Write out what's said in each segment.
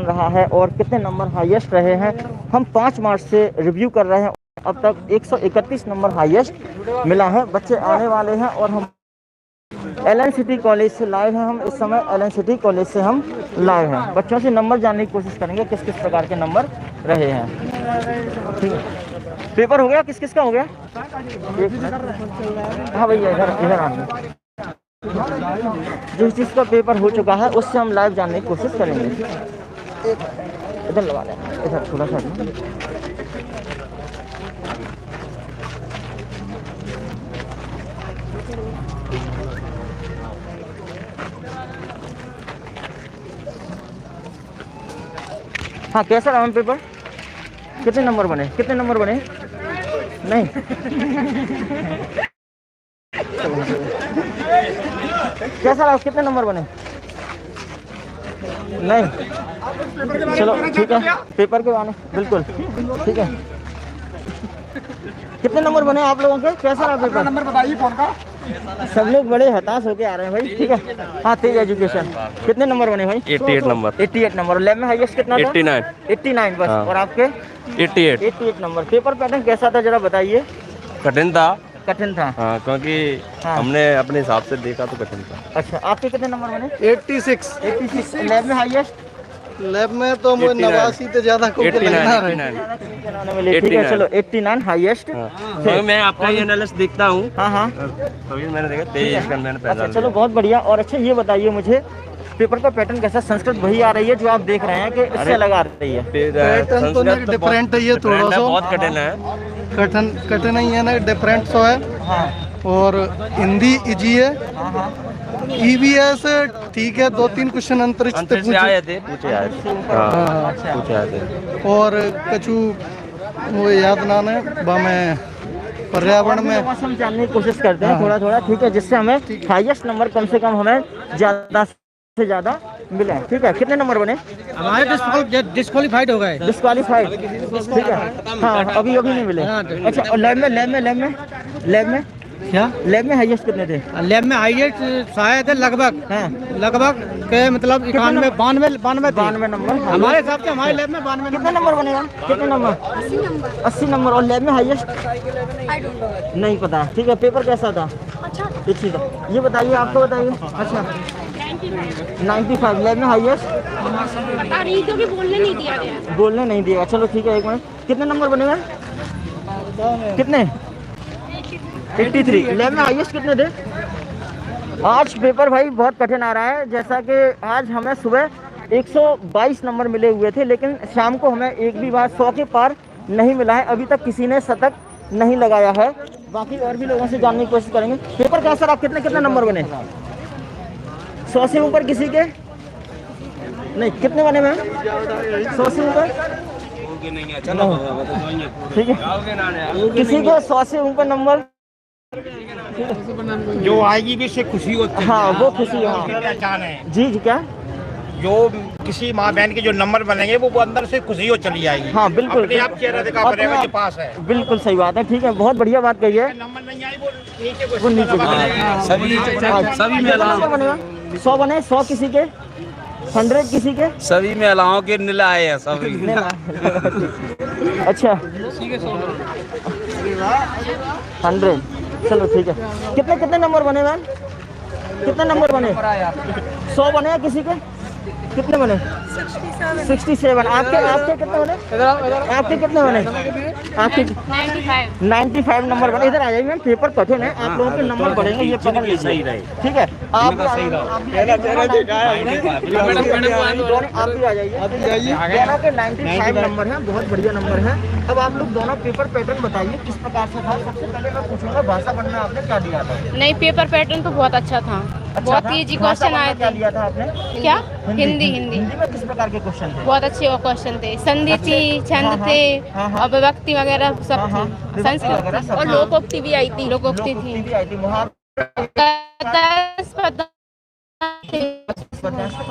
रहा है और कितने नंबर हाईएस्ट रहे हैं, हम 5 मार्च से रिव्यू कर रहे हैं। अब तक 131 नंबर हाईएस्ट मिला है। बच्चे आने वाले हैं और हम एलन सिटी कॉलेज से लाइव हैं। हम इस समय एलन सिटी कॉलेज से हम लाइव हैं। बच्चों से नंबर जानने की कोशिश करेंगे किस किस प्रकार के नंबर रहे हैं। ठीक है, पेपर हो गया, किस किस का हो गया? हाँ भैया, इधर इधर आना। जिस चीज़ का पेपर हो चुका है उससे हम लाइव जानने की कोशिश करेंगे। इधर लगा लेना, इधर थोड़ा सा। हाँ, कैसा रहा पेपर? कितने नंबर बने? कितने नंबर बने? नहीं कैसा रहा? कितने नंबर बने? नहीं, चलो ठीक है, पेपर के आने बिल्कुल ठीक है। कितने नंबर बने आप लोगों के? कैसा रहा पेपर? नंबर बताइए फोन का। सब लोग बड़े हताश होके आ रहे हैं भाई। ठीक है, हाँ, तेज एजुकेशन। कितने नंबर बने भाई? 88 नंबर। 88 नंबर। लैब में हाईएस्ट कितना था? 89 बस। और आपके? 88 नंबर। पेपर पैटर्न कैसा था जरा बताइए। कठिन था। कठिन था? हाँ, क्योंकि हमने अपने हिसाब से देखा तो कठिन था। अच्छा, आपके कितने नंबर बने? 86। लैब में हाईएस्ट? लैब में तो मुझे 89 से ज्यादा को लगना है। ठीक है, चलो 89 हाईएस्ट। मैं आपका ये एनालिसिस देखता हूँ। हाँ हाँ, तभी मैंने देखा 23 का मैंने अच्छा, चलो बहुत बढ़िया। और अच्छा ये बताइए मुझे, पेपर का पैटर्न कैसा? संस्कृत वही आ रही है जो आप देख रहे हैं कि इससे अलग आ रही है? पैटर्न तो नहीं, डिफरेंट है ये थोड़ा सा। बहुत कठिन है। कठिन ही है ना, डिफरेंट सो है। हाँ और हिंदी इजी है। हाँ हाँ। ईवीएस ठीक है, 2-3 क्वेश्चन अंतरिक्ष पे पूछे आए थे। हाँ, पूछे आए थे। और कछु वो याद ना है बा में पर्यावरण में हम जानने की कोशिश करते हैं थोड़ा थोड़ा, ठीक है, जिससे हमें हाईएस्ट नंबर कम से कम हमें ज्यादा से ज्यादा मिले। ठीक है, कितने नंबर बने? हमारे डिस्क्वालीफाइड हो गए। डिस्क्वालीफाइड, ठीक है। हाँ, अभी नहीं मिले। अच्छा, और लैब में क्या? लैब में हाईएस्ट कितने थे? लैब में हाईएस्ट शायद लगभग के मतलब 92 नंबर। हमारे हिसाब से हमारे लैब में 92। कितने नंबर बनेगा? कितने नंबर? 80 नंबर। और लैब में हाईएस्ट नहीं पता। ठीक है, पेपर कैसा था? अच्छा, ठीक है। ये बताइए, आपको बताइए। अच्छा, 95। लैब में हाईएस्ट बोलने नहीं दिया। चलो ठीक है, 1 मिनट। कितने नंबर बनेगा? कितने? 83। लैब में हाईएस्ट कितने थे? आज पेपर भाई बहुत कठिन आ रहा है। जैसा कि आज हमें सुबह 122 नंबर मिले हुए थे, लेकिन शाम को हमें एक भी बार 100 के पार नहीं मिला है। अभी तक किसी ने शतक नहीं लगाया है। बाकी और भी लोगों से जानने की कोशिश करेंगे। पेपर कैसा रहा? कितने कितने नंबर बने? 100 से ऊपर किसी के नहीं? कितने बने मैम? 100 से ऊपर? ठीक है, किसी के 100 से ऊपर नंबर जो आएगी भी से खुशी होती है। हाँ, वो खुशी है। पहचान है जी क्या? जो किसी माँ बहन के जो नंबर बनेंगे वो अंदर से खुशी हो चली जाएगी। हाँ बिल्कुल, अपने आप चेहरा दिखा पड़ेगा कि पास है। बिल्कुल सही बात है। ठीक है, बहुत बढ़िया बात कही है। नंबर नहीं आए वो नीचे वो नीचे सभी में नंबर बनेगा। 100 बने? 100 किसी के? 100 किसी के? सभी में अलाओ के नीला आए हैं सभी। अच्छा, 100। चलो ठीक है। कितने कितने नंबर बने मैम? कितने नंबर बने? 100 बने हैं किसी के? कितने बने? 67। आपके कितने बने? आपके कितने बने? आपके 95 नंबर बने। इधर आ जाइए मैम, पेपर कठिन है, आप लोगों के नंबर बढ़ेंगे, ये पकड़ लीजिए। ठीक है, आप भी आ जाइए। दोनों के 95 नंबर है, बहुत बढ़िया नंबर है। अब आप लोग दोनों पेपर पैटर्न बताइए किस प्रकार से था। सबसे पहले मैं पूछूंगा, भाषा पढ़ना आपने क्या दिया था? नहीं, पेपर पैटर्न तो बहुत अच्छा था। बहुत इजी क्वेश्चन आए थे। क्या लिया था आपने? क्या? हिंदी हिंदी में किस प्रकार के क्वेश्चन थे? बहुत अच्छे वो क्वेश्चन थे। संधि थी, छंद थे, और विभक्ति वगैरह सब थी। संस्कृत और लोकोक्ति भी आई थी। लोकोक्ति थी।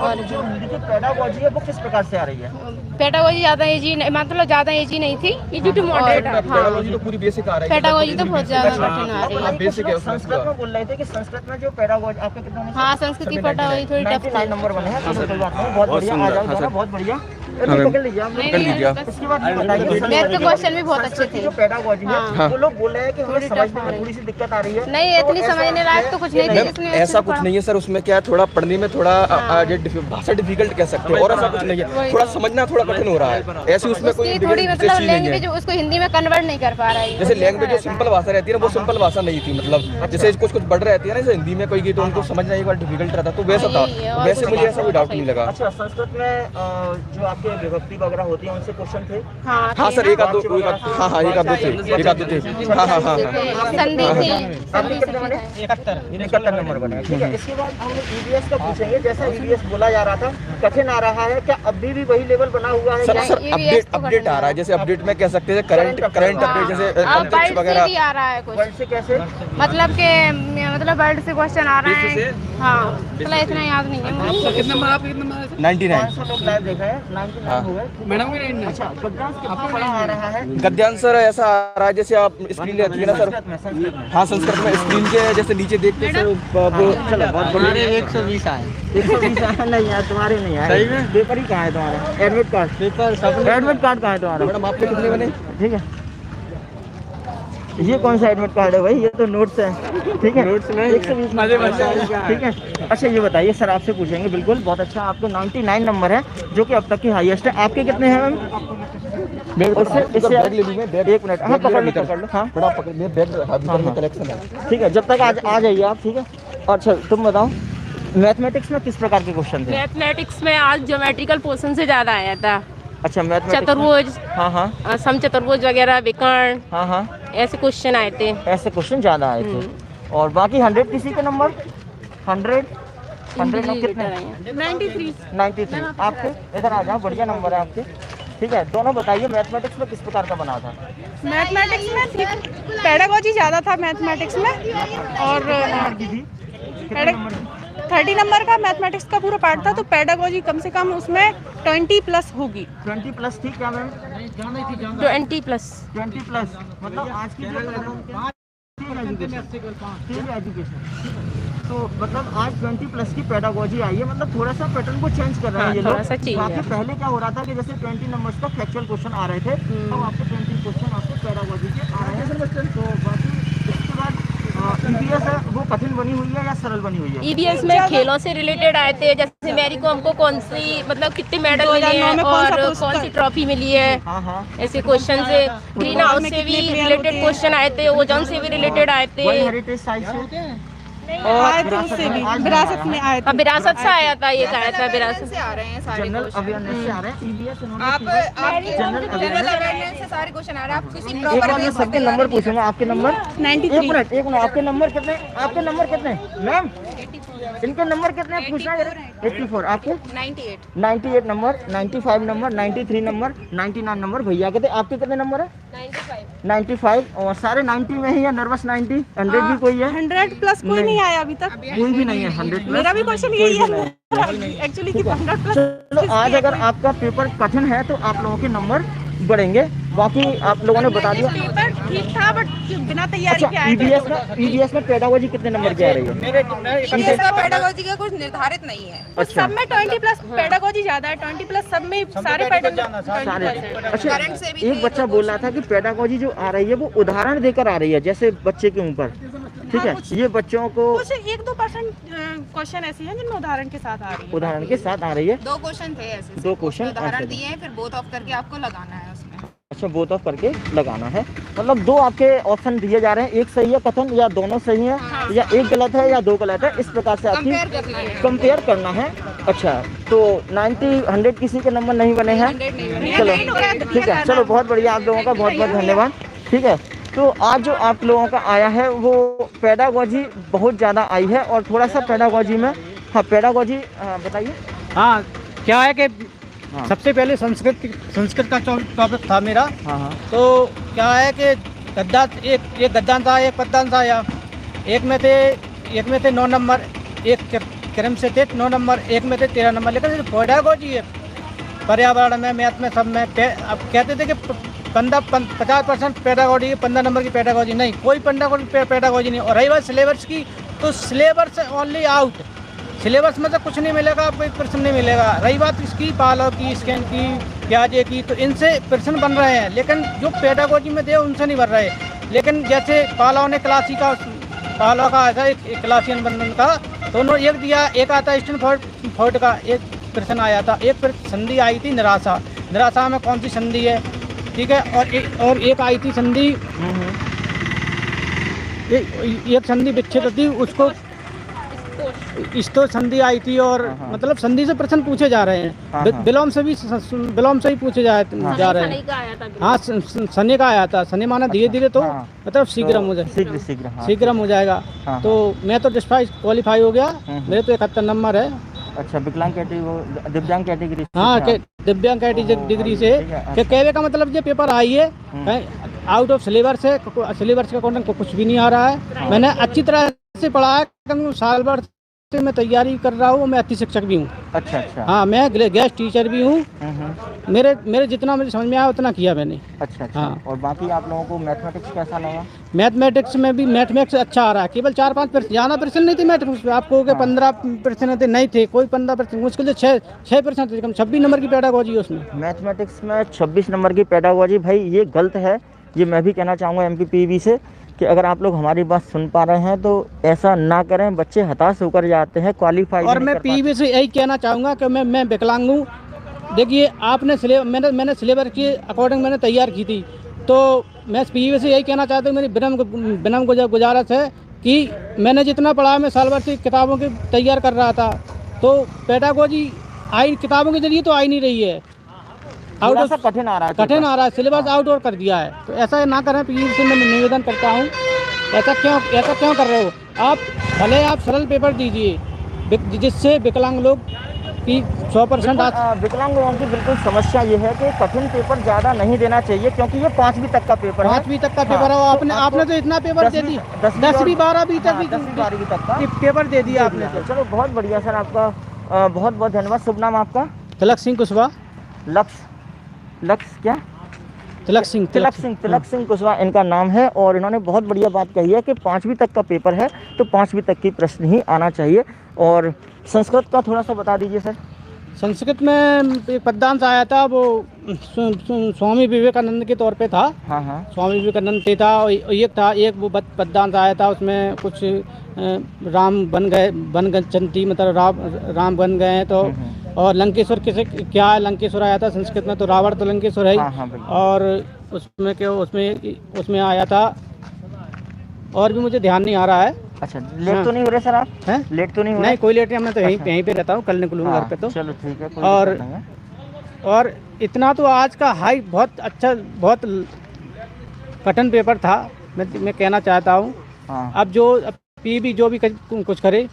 और जो हिंदी की पेडागॉजी है वो किस प्रकार से आ रही है? पेडागॉजी ज्यादा इजी नहीं, मतलब ज्यादा इजी नहीं थी। Easy to moderate. पेडागॉजी तो पूरी बेसिक आ रही है। पेडागॉजी तो बहुत ज्यादा कठिन आ रही है। बेसिक है। संस्कृत में बोल रहे थे कि संस्कृत में जो पेडागॉजी आपके कितने? हाँ, संस्कृत की पेडागॉजी थोड़ी टफ थी। 99 नंबर बने हैं। कोई बात नहीं, बहुत बढ़िया। आ जाओ दोनों, बहुत बढ़िया। पकड़ लीजिए आप, कर लीजिए आप। इसके बाद ये बताइए मैथ के क्वेश्चन भी बहुत अच्छे थे। जो पेडागोजी है हाँ। वो लोग बोल रहे हैं कि हमें समझने में थोड़ी सी दिक्कत आ रही है। नहीं, इतनी समझने लायक तो कुछ नहीं थी मैम इसमें। ऐसा कुछ नहीं है सर, उसमें क्या है थोड़ा पढ़ने में थोड़ा भाषा डिफिकल्ट कह सकते हो, और ऐसा कुछ नहीं है, थोड़ा समझना थोड़ा कठिन हो रहा है, ऐसे उसमें कोई उसकी थोड़ी विशेष मतलब चीज नहीं लैंग्वेज है। उसको हिंदी में कन्वर्ट नहीं कर पा रहा है। जैसे लैंग्वेज जो सिंपल भाषा रहती है ना, वो सिंपल भाषा नहीं थी, मतलब जैसे कुछ कुछ वर्ड रहती है ना, जैसे हिंदी में कोई की तो उनको समझना एक बार डिफिकल्ट रहता, तो वैसा था, यही है, और वैसे कुछ मुझे नहीं। ऐसा कोई डाउट नहीं लगा। अच्छा, संस्कृत में जो आपके विभक्ति वगैरह होती है उनसे क्वेश्चन थे? हाँ सर, एक आध दो, हाँ एक आध दो थे, एक आध दो थे, हाँ हाँ हाँ संधि थी, आपके कितने बने? 71 नंबर बने। ठीक है, इसके बाद हम ईवीएस का पूछेंगे। जैसा ईवीएस बोला जा रहा था कठिन आ रहा है, क्या अभी भी वही लेवल बना हुआ है? सर या सर अपडेट आ रहा है, जैसे अपडेट में कह सकते हैं करंट अपडेट, जैसे अंतरिक्ष वर्ड से वगैरह। भी आ रहा है कुछ, वर्ड से कैसे? मतलब वर्ड से क्वेश्चन आ रहा है। हाँ, मतलब इतना याद नहीं है मुझे। 99 500 लोग लाइव देखा है, 99 हो गए मैडम। अच्छा, गद्यांश कितना बड़ा आ रहा है? गद्यांश सर ऐसा आ रहा है जैसे आप स्क्रीन रहती है ना सर, हाँ संस्कृत में स्क्रीन के जैसे नीचे देखते हैं सर, चलो बहुत बढ़िया। 120 आए। 120 आए नहीं यार, तुम्हारे नहीं आए। सही में? पेपर ही कहाँ है तुम्हारा? Admit card? पेपर सब एडमिट कार्ड कहाँ है तुम्हारा? मैडम आपके कितने बने? ठीक है, ये कौन सा एडमिट कार्ड है भाई? ये तो नोट्स है। ठीक है, नोट्स में 120। ठीक है, अच्छा ये बताइए सर, आपसे पूछेंगे बिल्कुल। बहुत अच्छा, आपके 99 नंबर है जो कि अब तक की हाईएस्ट है। आपके कितने हैं मैम? इससे बैग ले ली मैं, बैग एक मिनट, हाँ पकड़ लो। हाँ बड़ा पकड़ ले, बैग भीतर में कलेक्शन है। ठीक है, जब तक आ जाइए आप। ठीक है, अच्छा तुम बताओ मैथमेटिक्स में किस प्रकार के क्वेश्चन थे? मैथमेटिक्स में आज ज्योमेट्रिकल पोर्शन से ज्यादा आया था। अच्छा, मैथमेटिक्स चतुर्भुज, हाँ हाँ समचतुर्भुज वगैरह, विकर्ण, हाँ हाँ, ऐसे क्वेश्चन आए थे। ऐसे क्वेश्चन ज्यादा आए थे। और बाकी 100 किसी के नंबर? 100 में कितने? 93। आपके इधर आ जाओ, बढ़िया नंबर है आपके। ठीक है, दोनों बताइए मैथमेटिक्स में किस प्रकार का बना था? मैथमेटिक्स में पेडागोजी ज़्यादा था मैथमेटिक्स में, और 30 नंबर का मैथमेटिक्स का पूरा पार्ट था, तो पेडागोजी कम से कम उसमें 20 प्लस होगी। 20 प्लस थी क्या मैम? 20 प्लस। 20 प्लस मतलब आज की एजुकेशन। तो मतलब आज 20 प्लस की पेडागोजी आई है, मतलब थोड़ा सा पैटर्न को चेंज कर रहे हैं ये लोग। थोड़ा सा change बाकी है। पहले क्या हो रहा था कि जैसे 20 नंबर्स का फैक्चुअल क्वेश्चन आ रहे थे, अब आपको 20 क्वेश्चन आपको पेडागोजी के आ रहे हैं। तो बाकी इसके बाद ईवीएस है वो कठिन बनी हुई है या सरल बनी हुई है? ईवीएस में खेलों से रिलेटेड आए थे, जैसे मेरी को हमको कौन सी मतलब कितने मेडल मिले 2009 हैं में कौन सा और पुरस्कार? कौन सी ट्रॉफी मिली है, हाँ हाँ, ऐसे क्वेश्चन से। ग्रीन हाउस में से भी कितने player रिलेटेड होते हैं? क्वेश्चन आए थे, ओजोन से भी रिलेटेड आए थे, वर्ल्ड हेरिटेज साइट से आए थे, उससे भी विरासत में आए थे। और विरासत से आया था, ये आया था विरासत से आ रहे हैं सारे जनरल क्वेश्चन। अवेयरनेस से आ रहे हैं। ईवीएस आप जनरल जनरल अवेयरनेस से सारे क्वेश्चन आ रहे हैं। आप किसी एक प्रॉपर बार मैं सबके नंबर पूछूंगा। आपके नंबर? 93। एक मिनट, आपके नंबर कितने? आपके नंबर कितने मैम? इनके नंबर कितने पूछना जरा? 84। आपके? 98 नंबर, 95 नंबर, 93 नंबर, 99 नंबर भैया के थे। आपके कितने नंबर है? 95। और सारे 90 में ही है? नर्वस 90? 100 भी कोई है? 100 प्लस कोई नहीं आया अभी तक। कोई भी नहीं है 100 मेरा भी क्वेश्चन यही है एक्चुअली कि 100 प्लस। चलो आज अगर आपका पेपर कठिन है तो आप लोगों के नंबर बढ़ेंगे। बाकी आप लोगों ने बता दिया। पेपर ठीक था बट बिना तैयारी अच्छा, के आए थे। ईवीएस में पेडागोजी कितने नंबर की आ रही है? इसका पेडागोजी का कुछ निर्धारित नहीं है। कुछ सब में 20 प्लस पेडागोजी ज्यादा है, 20 प्लस सब में सारे पैटर्न सारे। अच्छा, करंट से भी एक बच्चा बोल रहा था कि पेडागोजी जो आ रही है वो उदाहरण देकर आ रही है, जैसे बच्चे के ऊपर। ठीक है, ये बच्चों को कुछ 1-2% क्वेश्चन ऐसे हैं जिनमें उदाहरण के साथ आ रही है। उदाहरण के साथ आ रही है। 2 क्वेश्चन थे ऐसे। 2 क्वेश्चन उदाहरण दिए हैं, फिर बोथ ऑफ करके आपको लगाना है उसमें। अच्छा, बोथ ऑफ करके लगाना है, मतलब 2 आपके ऑप्शन दिए जा रहे हैं, एक सही है कथन या दोनों सही है, या एक गलत है या 2 गलत है, इस प्रकार से आपकी कंपेयर करना है। कंपेयर करना है। अच्छा, तो 100 किसी के नंबर नहीं बने हैं? 100 नहीं बने। चलो ठीक है, चलो बहुत बढ़िया, आप लोगों का बहुत बहुत धन्यवाद। ठीक है, तो आज जो आप लोगों का आया है वो पेडागोजी बहुत ज़्यादा आई है, और थोड़ा सा पेडागोजी में, हाँ पेडागोजी बताइए। हाँ, क्या है कि हाँ। सबसे पहले संस्कृत का टॉपिक था मेरा। हाँ हाँ, तो क्या है कि गद्यांश एक गद्यांश था, एक पद्यांश आया। एक में थे 9 नंबर, एक क्रम से थे 9 नंबर, एक में थे 13 नंबर। लेकिन पेडागोजी है पर्यावरण में, मैथ में, सब में। अब कहते थे कि 50% पेडागोजी, 15 नंबर की पेडागोजी नहीं, कोई पेडागोजी नहीं। और रही बात सिलेबस की, तो सिलेबस ओनली आउट, सिलेबस में तो कुछ नहीं मिलेगा आपको, एक प्रश्न नहीं मिलेगा। रही बात इसकी पालो की, स्कैन की, प्याजे की, तो इनसे प्रश्न बन रहे हैं, लेकिन जो पेडागोजी में दे उनसे नहीं बन रहे। लेकिन जैसे पालो ने पालो का आया था, एक क्लासियन बंधन का, तो उन्होंने एक दिया, एक आता है स्टैनफोर्ड का एक प्रश्न आया था, एक संधि आई थी निराशा, निराशा में कौन सी संधि है, ठीक है। और एक आई थी संधि, एक संधि विच्छेद थी, उसको इस्तो संधि आई थी। और मतलब संधि से प्रश्न पूछे जा रहे हैं, विलोम से ही पूछे जा रहे हैं। हाँ, शनि का आया था, शनि माना धीरे धीरे, तो मतलब शीघ्र हो जाएगा। तो मैं तो क्वालिफाई हो गया, मेरे तो 71 नंबर है। अच्छा, विकलांग कैटेगरी, दिव्यांग कैटेगरी। हाँ, दिव्यांग कैटेगरी से कहने का मतलब ये पेपर आई है आउट ऑफ सिलेबस है, सिलेबस का कंटेंट कुछ भी नहीं आ रहा है। मैंने अच्छी तरह से पढ़ा है, साल भर से मैं तैयारी कर रहा हूँ, मैं अच्छी शिक्षक भी हूँ। अच्छा अच्छा। हाँ, मैं गेस्ट टीचर भी हूँ। मेरे जितना मुझे समझ में आया उतना किया मैंने। अच्छा अच्छा। हाँ। और बाकी आप लोगों को मैथमेटिक्स कैसा लगा? मैथमेटिक्स में भी मैथमेटिक्स अच्छा आ रहा है, केवल 4-5 प्रश्न, ज़्यादा प्रश्न नहीं थे मैथमेटिक्स में। आपको 15 प्रश्न थे, नहीं थे कोई 15 प्रश्न, मुश्किल से 6 प्रश्न थे। 26 नंबर की पेडागोजी उसमें, मैथमेटिक्स में 26 नंबर की पेडागोजी। भाई ये गलत है, ये मैं भी कहना चाहूँगा MPPEB से कि अगर आप लोग हमारी बात सुन पा रहे हैं तो ऐसा ना करें, बच्चे हताश होकर जाते हैं, क्वालिफाई। और मैं PEB से यही कहना चाहूँगा कि मैं विकलांग हूँ। देखिए, आपने मैंने सिलेबस के अकॉर्डिंग मैंने तैयार की थी, तो मैं PEB से यही कहना चाहता हूँ, मेरी विनम्र गुजारिश है कि मैंने जितना पढ़ा, मैं साल भर से किताबों के तैयार कर रहा था, तो पेडागोजी आई किताबों के जरिए तो आई नहीं रही है, आउट ऑफ कठिन आ रहा है, सिलेबस आउट और कर दिया है। तो ऐसा ना करें, PEB से मैं निवेदन करता हूँ। ऐसा क्यों कर रहे हो आप? भले आप सरल पेपर दीजिए, जिससे विकलांग लोग की 100%। विकलांग लोगों की बिल्कुल समस्या ये है कि कठिन पेपर ज़्यादा नहीं देना चाहिए, क्योंकि ये 5वीं तक का पेपर है। 5वीं तक का पेपर है। आपने तो इतना पेपर दे दी, 10वीं 12वीं तक 12वीं तक का पेपर दे दिया आपने। चलो, बहुत बढ़िया सर, आपका बहुत बहुत धन्यवाद। शुभ नाम आपका? तिलक सिंह कुशवाहा। तिलक सिंह कुशवाहा इनका नाम है, और इन्होंने बहुत बढ़िया बात कही है कि 5वीं तक का पेपर है, तो 5वीं तक की प्रश्न ही आना चाहिए। और संस्कृत का थोड़ा सा बता दीजिए सर। संस्कृत में एक पद्यांश आया था, वो स्वामी विवेकानंद के तौर पे था। हाँ, स्वामी विवेकानंद पे था। एक वो पद्यांश आया था, उसमें कुछ राम बन गए चंती, मतलब राम बन गए हैं, तो और लंकेश्वर क्या है, लंकेश्वर आया था संस्कृत में, तो रावण तो लंकेश्वर है। और उसमें आया था, और भी मुझे ध्यान नहीं आ रहा है। अच्छा, लेट तो नहीं हो रहे सर आप? हैं? लेट तो नहीं हो रहे? नहीं, कोई लेट नहीं, मैं तो यहीं पे रहता हूँ, कल निकलूँगा घर पे। तो चलो ठीक है। और इतना तो आज का हाई बहुत अच्छा, बहुत कठिन पेपर था, मैं कहना चाहता हूँ। अब जो PEB जो भी कुछ करे।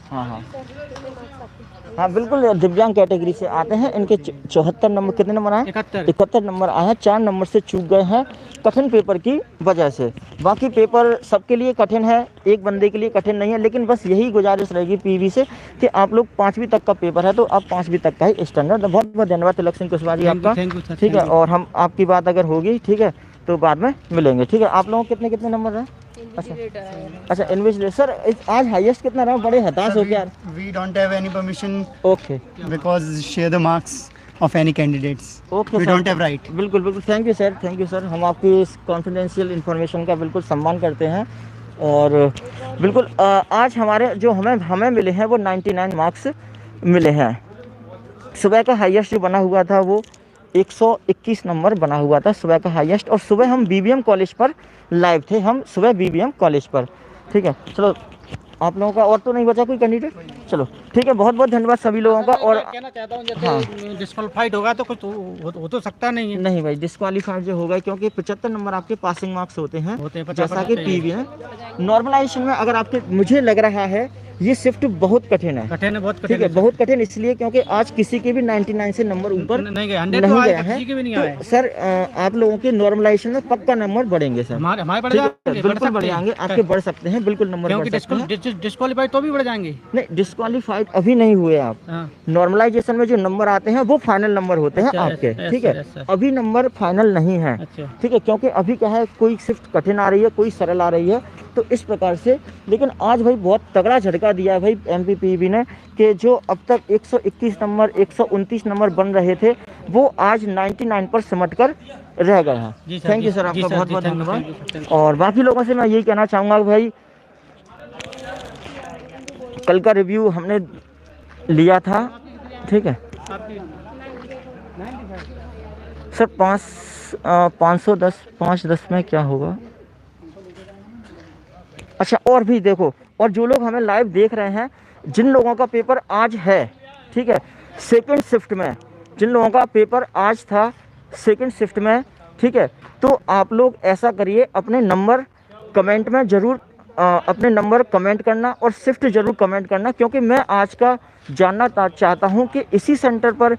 हाँ बिल्कुल, दिव्यांग कैटेगरी से आते हैं, इनके 74 नंबर, कितने नंबर आए? 71 नंबर आए हैं। 4 नंबर से चूक गए हैं कठिन पेपर की वजह से। बाकी पेपर सबके लिए कठिन है, एक बंदे के लिए कठिन नहीं है, लेकिन बस यही गुजारिश रहेगी PEB से कि आप लोग 5वीं तक का पेपर है, तो आप 5वीं तक का ही स्टैंडर्ड। बहुत बहुत धन्यवाद तिलक सिंह कुशवाहा जी आपका, ठीक है। और हम आपकी बात अगर होगी, ठीक है, तो बाद में मिलेंगे, ठीक है। आप लोगों के कितने नंबर हैं? अच्छा, इन्विजिलेटर सर, आज हाईएस्ट कितना रहा? बड़े हताश हो गया। We don't have any permission. Okay. Because share the marks of any candidates. Okay. We don't have right. बिल्कुल, थैंक यू सर। हम आपकी इस कॉन्फिडेंशियल इन्फॉर्मेशन का बिल्कुल सम्मान करते हैं। और बिल्कुल आज हमारे जो हमें मिले हैं वो 99 मार्क्स मिले हैं। सुबह का हाईएस्ट जो बना हुआ था वो 121 नंबर बना हुआ था सुबह का हाईएस्ट। और सुबह हम BBM कॉलेज पर लाइव थे, हम सुबह BBM कॉलेज पर, ठीक है। चलो, आप लोगों का और तो नहीं बचा कोई कैंडिडेट? चलो ठीक है, बहुत बहुत धन्यवाद सभी लोगों का। और कहना चाहता हूँ, जैसे डिस्क्वालीफाइड होगा तो कुछ हो तो सकता नहीं है। नहीं भाई, डिस्क्वालीफाइड जो होगा, क्योंकि 75 नंबर आपके पासिंग मार्क्स होते हैं जैसा कि PEB है। नॉर्मलाइजेशन में अगर आपके, मुझे लग रहा है ये शिफ्ट बहुत कठिन है, बहुत कठिन, इसलिए क्योंकि आज किसी के भी 99 से नंबर ऊपर नहीं गया है। तो सर आप लोगों के नॉर्मलाइजेशन में पक्का नंबर बढ़ेंगे सर, बिल्कुल बढ़ जाएंगे, आपके बढ़ सकते हैं, बिल्कुल नंबर। डिस्क्वालीफाइड तो भी बढ़ जाएंगे? नहीं, डिस्क्वालीफाइड अभी नहीं हुए आप। नॉर्मलाइजेशन में जो नंबर आते हैं वो फाइनल नंबर होते हैं आपके, ठीक है। अभी नंबर फाइनल नहीं है, ठीक है, क्योंकि अभी क्या है, कोई शिफ्ट कठिन आ रही है, कोई सरल आ रही है। तो इस प्रकार से। लेकिन आज भाई बहुत तगड़ा झटका दिया है भाई MPPEB ने कि जो अब तक 121 नंबर 129 नंबर बन रहे थे वो आज 99 पर सिमट कर रह गए हैं। थैंक यू सर, आपका बहुत बहुत धन्यवाद। और बाकी लोगों से मैं यही कहना चाहूँगा भाई, कल का रिव्यू हमने लिया था, ठीक है सर। 510 510 में क्या होगा? अच्छा, और भी देखो, और जो लोग हमें लाइव देख रहे हैं, जिन लोगों का पेपर आज है, ठीक है, सेकंड शिफ्ट में, जिन लोगों का पेपर आज था सेकंड शिफ्ट में, ठीक है, तो आप लोग ऐसा करिए, अपने नंबर कमेंट में ज़रूर अपने नंबर कमेंट करना और शिफ्ट ज़रूर कमेंट करना, क्योंकि मैं आज का जानना चाहता हूं कि इसी सेंटर पर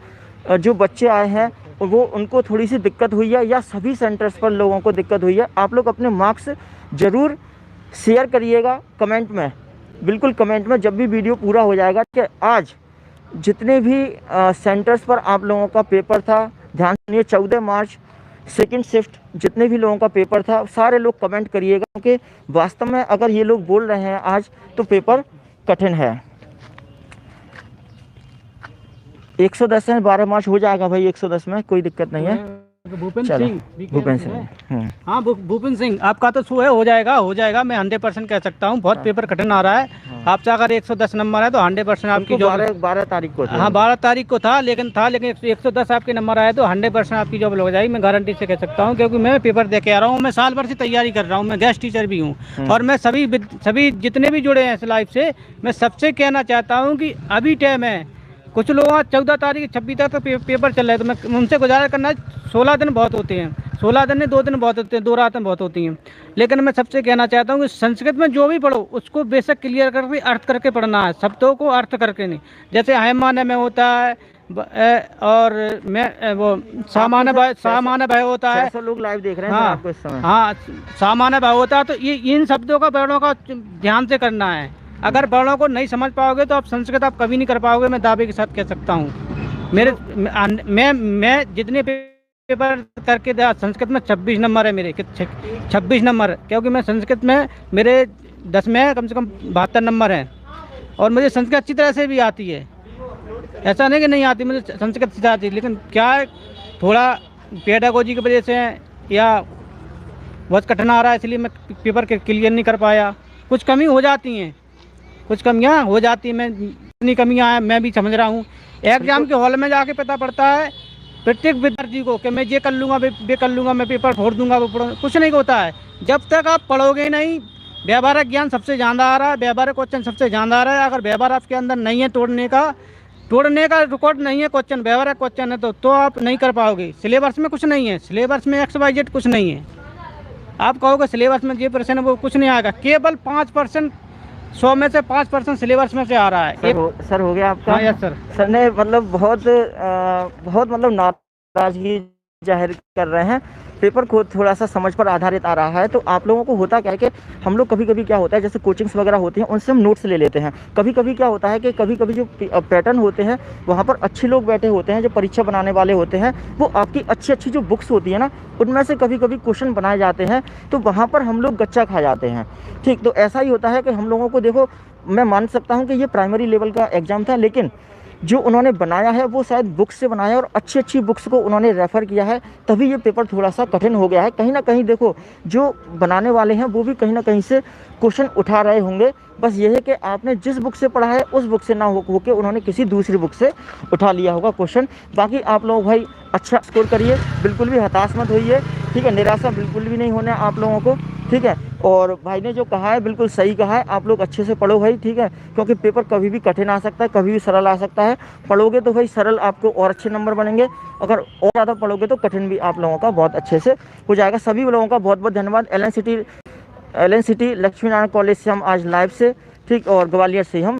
जो बच्चे आए हैं वो उनको थोड़ी सी दिक्कत हुई है या सभी सेंटर्स पर लोगों को दिक्कत हुई है। आप लोग अपने मार्क्स ज़रूर शेयर करिएगा कमेंट में, बिल्कुल कमेंट में, जब भी वीडियो पूरा हो जाएगा कि आज जितने भी सेंटर्स पर आप लोगों का पेपर था, ध्यान सुनिए, 14 मार्च सेकंड शिफ्ट जितने भी लोगों का पेपर था, सारे लोग कमेंट करिएगा कि वास्तव में अगर ये लोग बोल रहे हैं आज तो पेपर कठिन है। 110 है, 12 मार्च हो जाएगा भाई 110 में, कोई दिक्कत नहीं है। भूपेंद्र सिंह, हाँ भूपेंद्र सिंह, आपका तो शो है, हो जाएगा, मैं 100% कह सकता हूँ। बहुत पेपर कठिन आ रहा है। आपसे अगर 110 नंबर है तो 100% आपकी जॉब 12 तारीख को था। हाँ 12 तारीख को था, लेकिन 110 आपके नंबर आए तो 100% आपकी जॉब लग जाएगी, मैं गारंटी से कह सकता हूँ, क्योंकि मैं पेपर दे के आ रहा हूँ। मैं साल भर से तैयारी कर रहा हूँ, मैं गेस्ट टीचर भी हूँ, और मैं सभी जितने भी जुड़े हैं इस लाइफ से, मैं सबसे कहना चाहता हूँ कि अभी टाइम है। कुछ लोग 14 तारीख 26 तक पेपर चल रहे हैं, तो मैं उनसे गुजारिश करना, 16 दिन बहुत होते हैं, 16 दिन नहीं 2 दिन बहुत होते हैं, 2 रातें बहुत होती हैं। लेकिन मैं सबसे कहना चाहता हूँ कि संस्कृत में जो भी पढ़ो उसको बेसिक क्लियर करके अर्थ करके पढ़ना है, शब्दों को अर्थ करके नहीं। जैसे हैमान्य में होता है और मैं वो सामान्य भय होता है। लोग लाइव देख रहे हैं आपको इस समय। हाँ, सामान्य भय होता है, तो ये इन शब्दों का वर्णों का ध्यान से करना है। अगर वर्णों को नहीं समझ पाओगे तो आप संस्कृत आप कभी नहीं कर पाओगे, मैं दावे के साथ कह सकता हूँ। मैं जितने पेपर करके संस्कृत में 26 नंबर है मेरे, 26 नंबर, क्योंकि मैं संस्कृत में मेरे 10 में कम से कम 72 नंबर हैं, और मुझे संस्कृत अच्छी तरह से भी आती है। ऐसा नहीं कि नहीं आती, मुझे संस्कृत अच्छी आती है, लेकिन क्या है, थोड़ा पेडागोजी की वजह से या बहुत कठिन आ रहा है, इसलिए मैं पेपर क्लियर नहीं कर पाया। कुछ कमी हो जाती हैं, कुछ कमियां हो जाती हैं, मैं इतनी कमियां हैं मैं भी समझ रहा हूँ। एग्जाम के हॉल में जाके पता पड़ता है प्रत्येक विद्यार्थी को कि मैं ये कर लूँगा, वे कर लूँगा, मैं पेपर फोड़ दूंगा, वो पढ़ूँगा, कुछ नहीं होता है जब तक आप पढ़ोगे नहीं। व्यवहारिक ज्ञान सबसे ज़्यादा आ रहा है, व्यवहारिक क्वेश्चन सबसे ज़्यादा आ रहा है। अगर व्यवहार आपके अंदर नहीं है, तोड़ने का रिकॉर्ड नहीं है, क्वेश्चन व्यवहारिक क्वेश्चन है, तो आप नहीं कर पाओगे। सिलेबस में कुछ नहीं है, सिलेबस में XYZ कुछ नहीं है। आप कहोगे सिलेबस में ये प्रश्न है, वो कुछ नहीं आएगा। केवल 5%, 100 में से 5% सिलेबस में से आ रहा है। सर हो गया आपका? हाँ, यस सर। सर ने मतलब बहुत मतलब नाराजगी जाहिर कर रहे हैं। पेपर को थोड़ा सा समझ पर आधारित आ रहा है, तो आप लोगों को होता क्या है कि हम लोग कभी कभी क्या होता है, जैसे कोचिंग्स वगैरह होती हैं उनसे हम नोट्स ले लेते हैं। कभी कभी क्या होता है कि कभी कभी जो पैटर्न होते हैं वहाँ पर अच्छे लोग बैठे होते हैं, जो परीक्षा बनाने वाले होते हैं, वो आपकी अच्छी अच्छी जो बुक्स होती है ना, उनमें से कभी कभी क्वेश्चन बनाए जाते हैं, तो वहाँ पर हम लोग गच्चा खा जाते हैं। ठीक, तो ऐसा ही होता है कि हम लोगों को, देखो मैं मान सकता हूँ कि ये प्राइमरी लेवल का एग्ज़ाम था, लेकिन जो उन्होंने बनाया है वो शायद बुक्स से बनाया और अच्छी अच्छी बुक्स को उन्होंने रेफ़र किया है, तभी ये पेपर थोड़ा सा कठिन हो गया है। कहीं ना कहीं देखो जो बनाने वाले हैं वो भी कहीं ना कहीं से क्वेश्चन उठा रहे होंगे, बस ये है कि आपने जिस बुक से पढ़ा है उस बुक से ना होके उन्होंने किसी दूसरी बुक से उठा लिया होगा क्वेश्चन। बाकी आप लोग भाई अच्छा स्कोर करिए, बिल्कुल भी हताश मत होइए, ठीक है, निराशा बिल्कुल भी नहीं होना आप लोगों को, ठीक है। और भाई ने जो कहा है बिल्कुल सही कहा है, आप लोग अच्छे से पढ़ो भाई, ठीक है, क्योंकि पेपर कभी भी कठिन आ सकता है, कभी भी सरल आ सकता है। पढ़ोगे तो भाई सरल आपको और अच्छे नंबर बनेंगे, अगर और ज़्यादा पढ़ोगे तो कठिन भी आप लोगों का बहुत अच्छे से हो जाएगा। सभी लोगों का बहुत बहुत धन्यवाद। एलन सिटी लक्ष्मी नारायण कॉलेज से हम आज लाइव से, ठीक, और ग्वालियर से हम